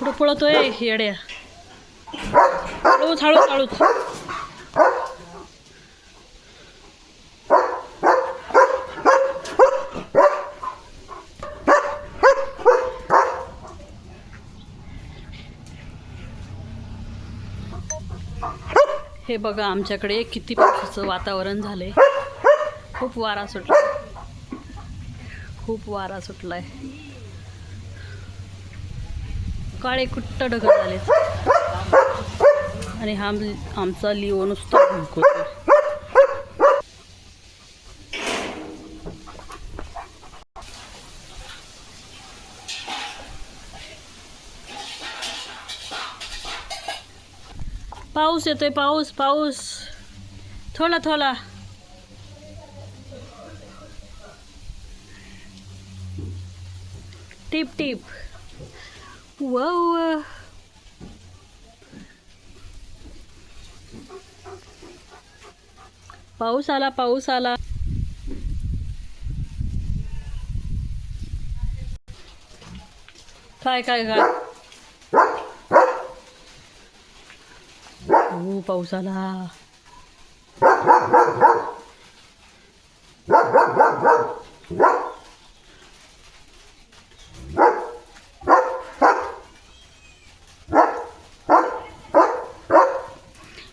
पुढं पळतोय येड्या. हळूच हळूच हळूच. हे बघा आमच्याकडे किती पावसाचं वातावरण झालंय. खूप वारा सुटलाय, खूप वारा सुटलाय. काळे कुट्ट ढग झालेत आणि आमचा लिओ नुसता भुंकतोय. पाऊस येतोय, पाऊस पाऊस थोडा थोडा. Tip tip. वाव, पाऊस आला, पाऊस आला. काय काय काय. हो, पाऊस आला.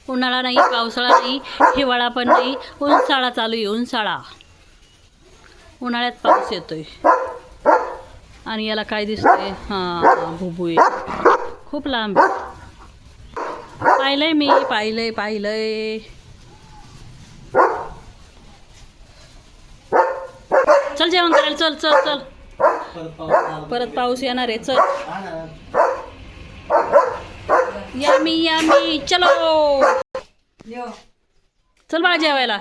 उन्हाळा नाही, पावसाळा नाही, हिवाळा पण नाही, उन्हाळा चालू आहे. उन्हाळा, उन्हाळ्यात पाऊस येतोय. आणि याला काय दिसतंय? हां, भुबुई खूप लांब. पाहिलंय मी, पाहिलंय पाहिलंय. चल जेवण करायला, चल चल चल. परत पाऊस येणार आहे. चल यामी यामी, चलो चल बाळा जेवायला.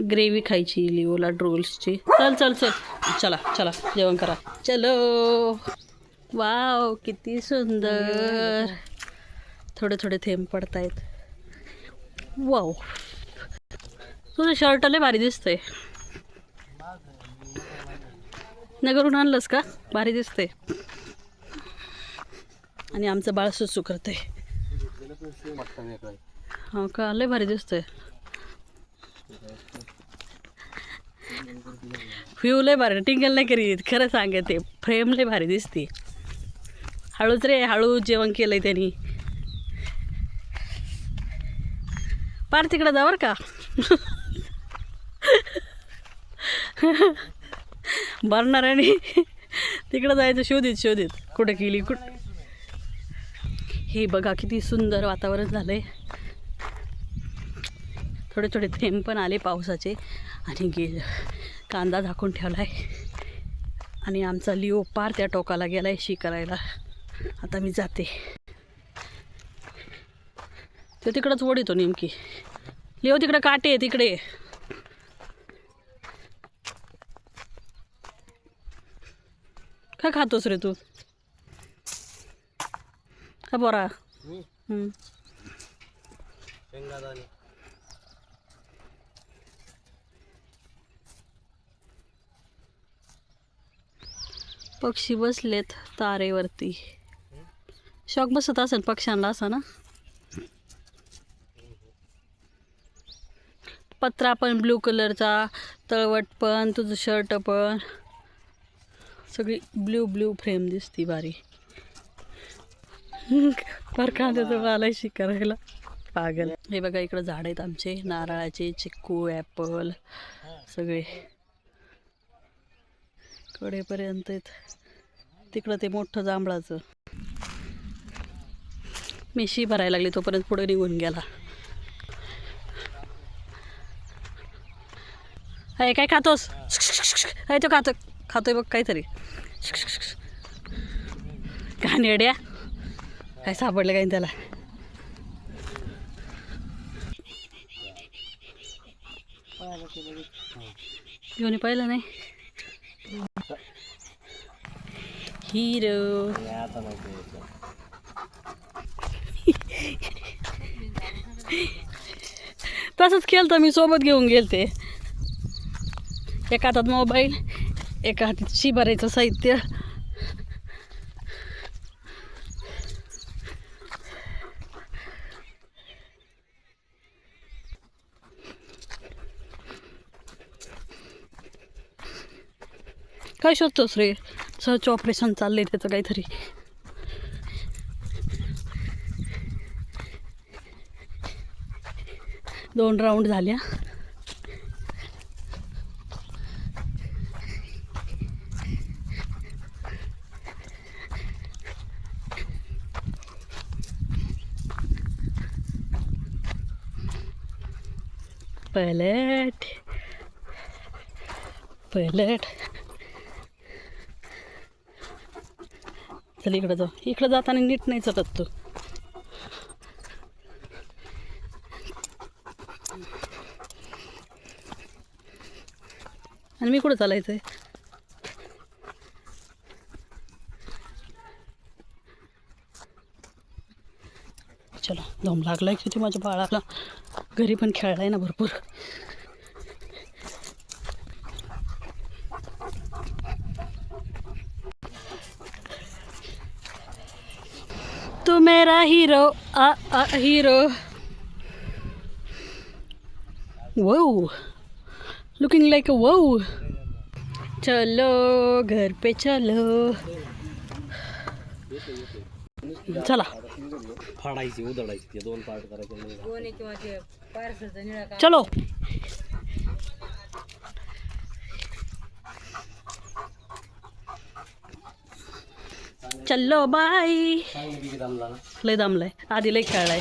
ग्रेव्ही खायची लिओला रोल्सची. चल चल चल, चला चला जेवण करा. चलो. वाव, किती सुंदर. थोडे थोडे थेंब पडतायत. वाव, तुझं शर्ट लय भारी दिसतंय. नगरून आणलंस का? भारी दिसतंय. आणि आमचं बाळ सुसू करतंय. हो का, लय भारी दिसतंय. व्ह्यू लय भारी. टिंगल नाही करीत, खरं सांगते. फ्रेम लय भारी दिसते. हळूच रे, हळूच जेवण केलंय त्यांनी. पार तिकडं जा बरं का. भरणार आणि तिकडं जायचं शोधित शोधित. कुठं गेली कुठं. हे बघा किती सुंदर वातावरण झालंय. थोडे थोडे थेंब पण आले पावसाचे. आणि कांदा झाकून ठेवलाय. आणि आमचा लिओ पार त्या टोकाला गेलाय शी करायला. आता मी जाते. तो तिकडंच ओढितो नेमकी. लिओ तिकडे काटे आहे तिकडे. काय खातोस रे तू? का बोरा? पक्षी बसलेत तारेवरती. शॉक बसत असेल पक्ष्यांना असा ना. पत्रा पण ब्लू कलरचा, तळवट पण, तुझं शर्ट पण, सगळी ब्ल्यू ब्ल्यू फ्रेम दिसती भारी. पर कांद्याचं मालायशी करायला पागल. हे बघा इकडं झाड आहेत आमचे नारळाचे, चिक्कू, ॲपल सगळे कडेपर्यंत आहेत. तिकडं ते मोठं जांभळाचं. मेशी भरायला लागली तोपर्यंत पुढे निघून गेला. अय काय खातोस? अय तो खातोय बघ काहीतरी. घाणेरड्या. काय सापडलं काय त्याला? कोणी पाहिलं नाही. हिरो. तसंच केलं तर मी सोबत घेऊन गेलते. एका हातात मोबाईल, एका हातात शिबारायचं साहित्य. काय शोधतोस रे? सर्च ऑपरेशन चाललंय त्याचं काहीतरी. दोन राऊंड झाल्या. पलट पलट. चल इकडं जाऊ. इकडं जाताना नीट नाही चलत तू. आणि मी कुठं चालायचं आहे? चला, दम लागलाय किती माझ्या बाळाला. घरी पण खेळलाय ना भरपूर. तू मेरा हीरो आ हीरो. वो लुकिंग लाइक अ वो. चलो घर पे चलो. चला फाडायची उधळायची ते 2 पार्ट करायचे. चलो. चलो बाय. लय दमलाय. आधी लय खेळलाय.